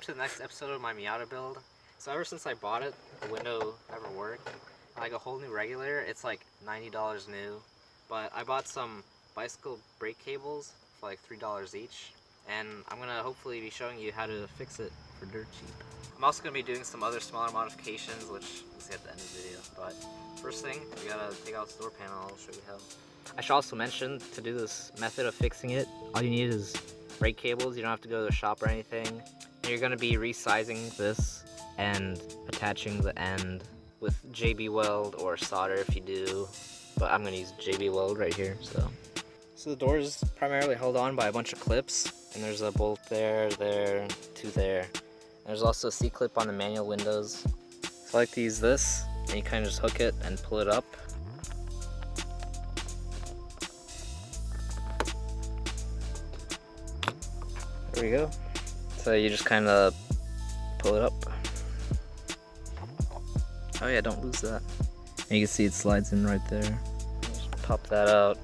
welcome to the next episode of my Miata build. So ever since I bought it, the window never worked. Like a whole new regulator, it's like $90 new. But I bought some bicycle brake cables for like $3 each. And I'm gonna hopefully be showing you how to fix it for dirt cheap. I'm also gonna be doing some other smaller modifications, which you'll see at the end of the video. But first thing, we gotta take out the door panel. I'll show you how. I should also mention, to do this method of fixing it, all you need is brake cables. You don't have to go to the shop or anything. And you're going to be resizing this and attaching the end with JB weld or solder if you do, but I'm going to use JB weld right here. So the door is primarily held on by a bunch of clips, and there's a bolt there, two there. And there's also a C-clip on the manual windows. So I like to use this, and you kind of just hook it and pull it up. There we go. So you just kind of pull it up. Oh yeah, don't lose that. And you can see it slides in right there. Just pop that out.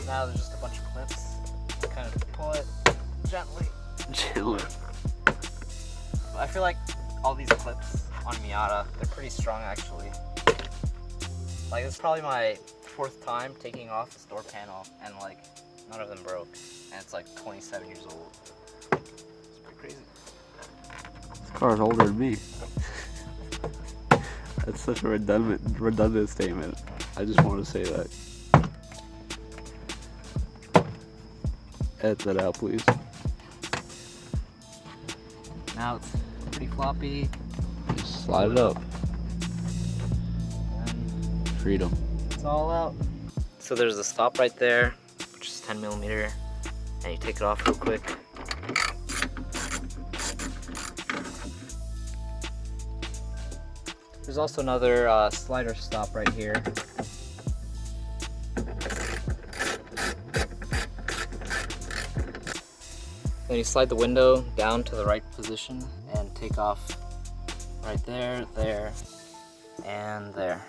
Now there's just a bunch of clips. Kind of pull it gently. I feel like all these clips on Miata, they're pretty strong actually. Like it's probably my 4th time taking off this door panel and like none of them broke. And it's like 27 years old. It's pretty crazy. This car is older than me. That's such a redundant statement. I just want to say that. Edit that out, please. Now it's pretty floppy. Just slide it up. And freedom. It's all out. So there's a stop right there, which is 10mm, and you take it off real quick. There's also another slider stop right here. Then you slide the window down to the right position and take off right there, there, and there.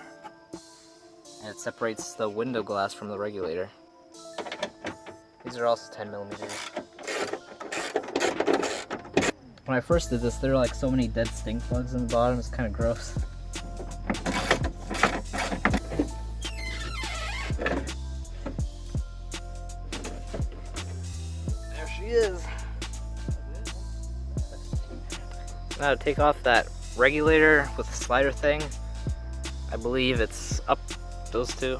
And it separates the window glass from the regulator. These are also 10mm. When I first did this, there were like so many dead stink bugs in the bottom, it's kind of gross. There she is. Now to take off that regulator with the slider thing, I believe it's up those two.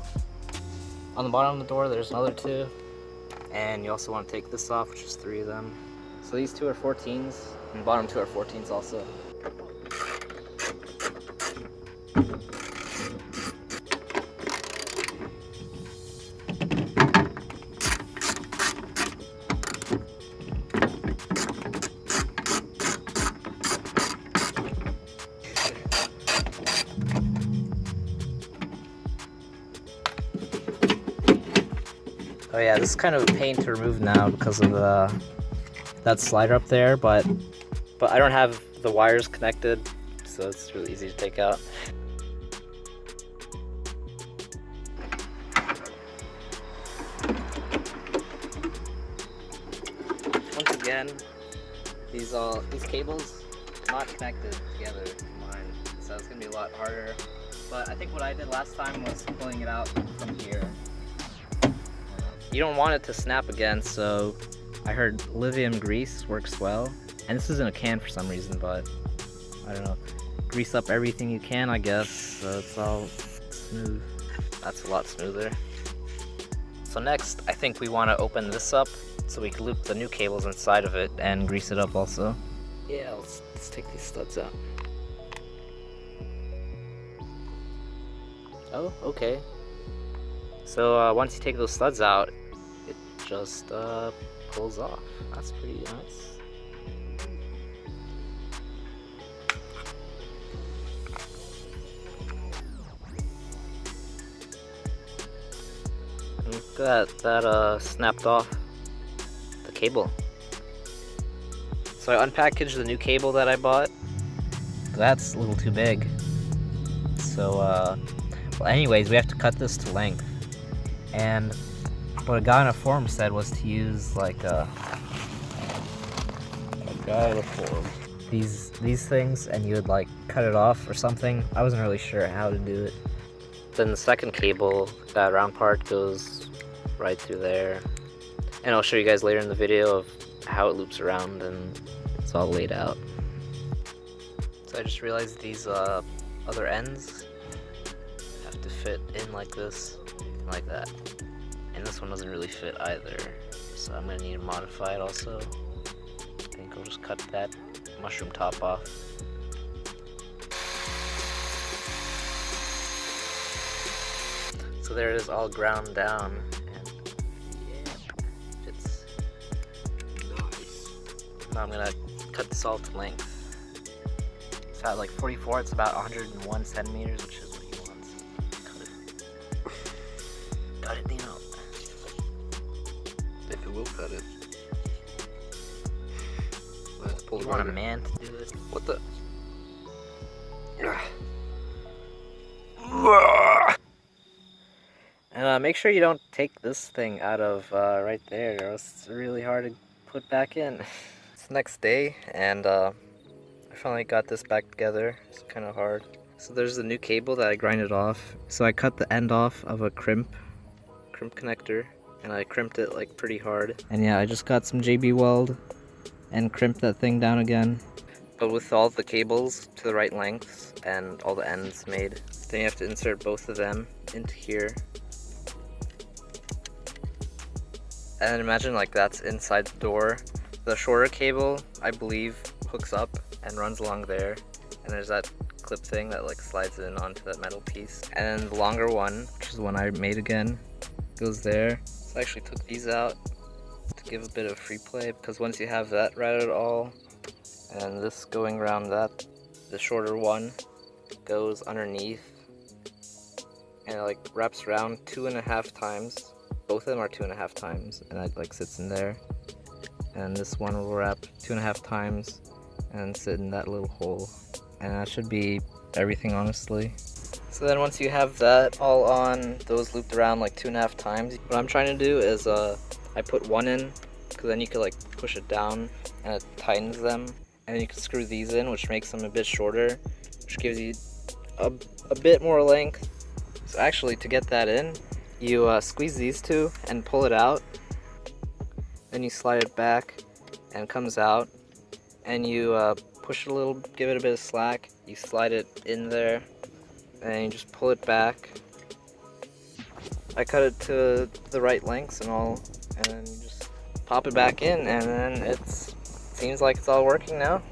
On the bottom of the door there's another 2, and you also want to take this off, which is 3 of them. So these 2 are 14s, and the bottom 2 are 14s also. Oh yeah, this is kind of a pain to remove now because of that slider up there, but I don't have the wires connected, so it's really easy to take out. Once again, these cables are not connected together in mine, so it's gonna be a lot harder. But I think what I did last time was pulling it out from here. You don't want it to snap again, so I heard lithium grease works well. And this is in a can for some reason, but I don't know. Grease up everything you can, I guess, so it's all smooth. That's a lot smoother. So next, I think we want to open this up so we can loop the new cables inside of it and grease it up also. Yeah, let's take these studs out. Oh, okay. So once you take those studs out, it just pulls off. That's pretty nice. Look at that, that snapped off the cable. So I unpackaged the new cable that I bought. That's a little too big. So, well anyways, we have to cut this to length. And what a guy on a forum said was to use like a guy on a forum. These things, and you would like cut it off or something. I wasn't really sure how to do it. Then the second cable, that round part goes right through there. And I'll show you guys later in the video of how it loops around and it's all laid out. So I just realized these other ends have to fit in like this and like that. And this one doesn't really fit either. So I'm gonna need to modify it also. I think I'll just cut that mushroom top off. So there it is, all ground down, and yeah, fits. Nice. Now I'm gonna cut this all to length. It's at like 44, it's about 101 centimeters, which is what he wants. Cut it. Got it, Dino. If it will cut it. Let's pull You want a man to do it? What the? And make sure you don't take this thing out of right there, or else it's really hard to put back in. It's the next day, and I finally got this back together. It's kind of hard. So there's the new cable that I grinded off. So I cut the end off of a crimp connector, and I crimped it like pretty hard. And yeah, I just got some JB weld and crimped that thing down again. But with all the cables to the right lengths and all the ends made, then you have to insert both of them into here. And imagine like that's inside the door. The shorter cable, I believe, hooks up and runs along there. And there's that clip thing that like slides in onto that metal piece. And then the longer one, which is the one I made again, goes there. So I actually took these out to give a bit of free play, because once you have that routed all, and this going around that, the shorter one goes underneath and it like wraps around 2.5 times. Both of them are 2.5 times, and that like sits in there. And this one will wrap 2.5 times and sit in that little hole. And that should be everything, honestly. So then once you have that all on, those looped around like 2.5 times, what I'm trying to do is I put one in, because then you could like push it down and it tightens them. And then you can screw these in, which makes them a bit shorter, which gives you a bit more length. So actually, to get that in, you squeeze these two and pull it out. Then you slide it back and it comes out. And you push it a little, give it a bit of slack. You slide it in there and you just pull it back. I cut it to the right lengths and all, and then you just pop it back in, and then it seems like it's all working now.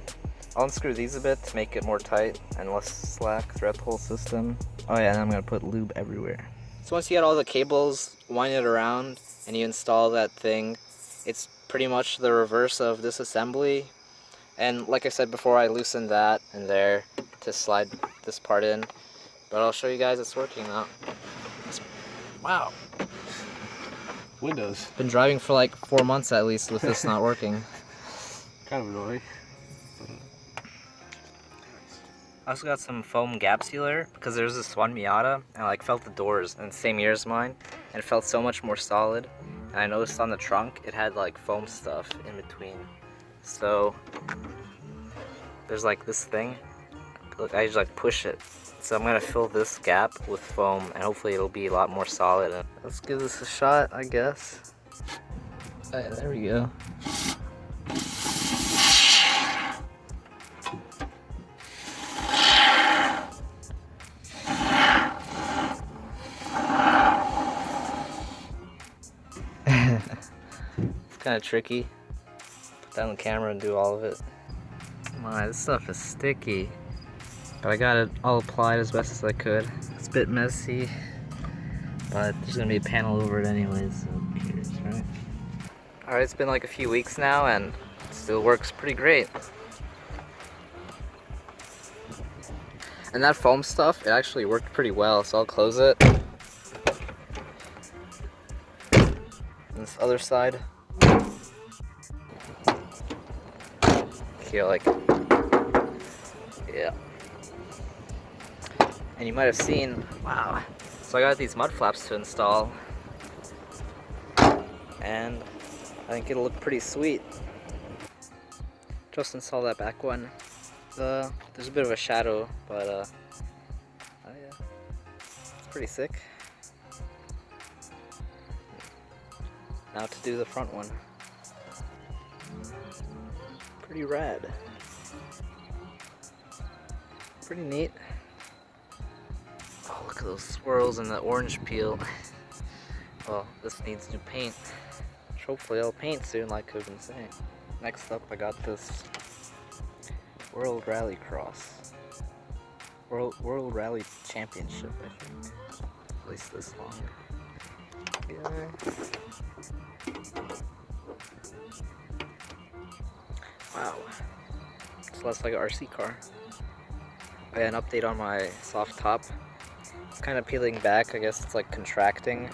I'll unscrew these a bit to make it more tight and less slack throughout the whole system. Oh yeah, and I'm gonna put lube everywhere. So once you get all the cables winded around and you install that thing, it's pretty much the reverse of disassembly. And like I said before, I loosened that in there to slide this part in. But I'll show you guys it's working now. Wow. Windows. Been driving for like 4 months at least with this not working. Kind of annoying. I also got some foam gap sealer because there's this one Miata, and I like felt the doors in the same year as mine, and it felt so much more solid. And I noticed on the trunk it had like foam stuff in between. So there's like this thing. Look, I just like push it. So I'm gonna fill this gap with foam, and hopefully it'll be a lot more solid. And let's give this a shot, I guess. Alright, there we go. It's kind of tricky. Put that on the camera and do all of it. My, this stuff is sticky. But I got it all applied as best as I could. It's a bit messy, but there's gonna be a panel over it anyways, so who cares, right? Alright, it's been like a few weeks now and it still works pretty great. And that foam stuff, it actually worked pretty well, so I'll close it. this other side. Here, like, yeah. And you might have seen, wow. So I got these mud flaps to install, and I think it'll look pretty sweet. Just install that back one. There's a bit of a shadow, but oh yeah, it's pretty sick. Now to do the front one. Pretty rad. Pretty neat. Oh, look at those swirls and the orange peel. Well, this needs new paint, which hopefully I'll paint soon, like I've been saying. Next up, I got this World Rally Cross. World Rally Championship, I think. At least this long. Yeah. Wow. It's less like an RC car. I got an update on my soft top. It's kind of peeling back. I guess it's like contracting,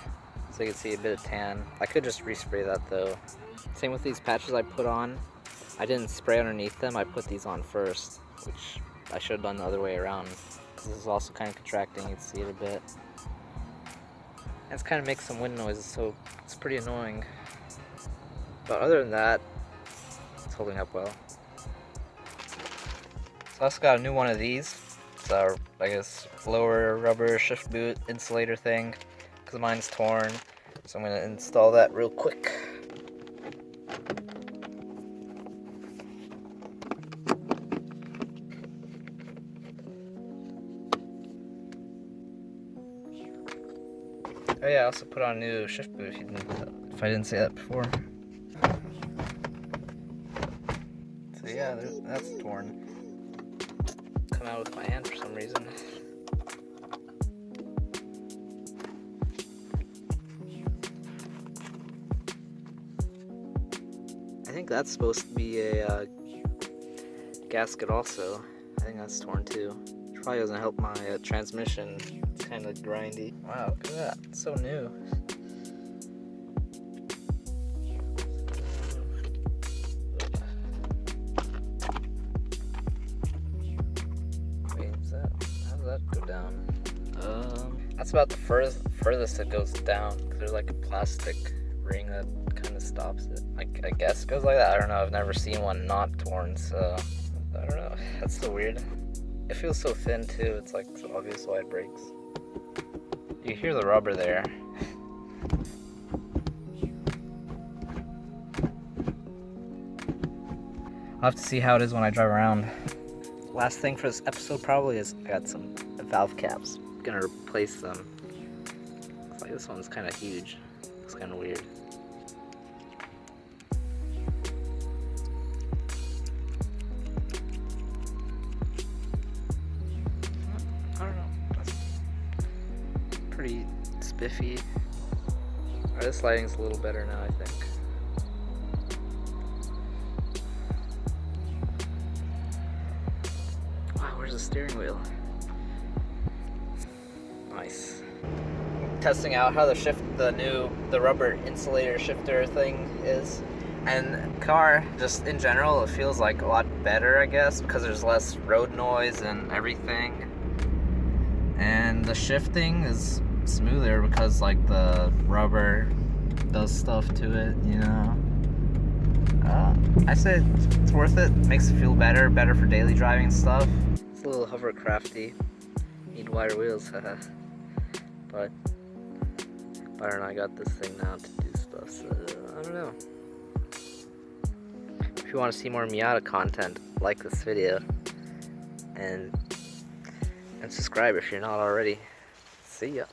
so you can see a bit of tan. I could just respray that though. Same with these patches I put on. I didn't spray underneath them. I put these on first, which I should have done the other way around. This is also kind of contracting. You can see it a bit. And it's kind of makes some wind noises, so it's pretty annoying. But other than that, it's holding up well. So I also got a new one of these. It's a, I guess, lower rubber shift boot insulator thing, because mine's torn. So I'm going to install that real quick. Oh yeah, I also put on a new shift boot if I didn't say that before. So yeah, that's torn. Come out with my hand for some reason. I think that's supposed to be a gasket also. I think that's torn too. Which probably doesn't help my transmission. It's kind of grindy. Wow, look at that. It's so new. How does that go down? That's about the furthest it goes down, because there's like a plastic ring that kind of stops it. I guess it goes like that. I don't know. I've never seen one not torn, so I don't know. That's so weird. It feels so thin too. It's like so obvious why it breaks. You hear the rubber there. I'll have to see how it is when I drive around. Last thing for this episode probably is I got some valve caps. I'm gonna replace them. Looks like this one's kind of huge. Looks kind of weird. I don't know. That's pretty spiffy. Alright, this lighting's a little better now, I think. Where's the steering wheel? Nice. Testing out how the rubber insulator shifter thing is. And car, just in general, it feels like a lot better, I guess, because there's less road noise and everything. And the shifting is smoother because like the rubber does stuff to it, you know. I say it's worth it. Makes it feel better for daily driving and stuff. It's a little hovercrafty. Need wider wheels, haha. But I don't know, I got this thing now to do stuff, so I don't know. If you want to see more Miata content, like this video and subscribe if you're not already. See ya.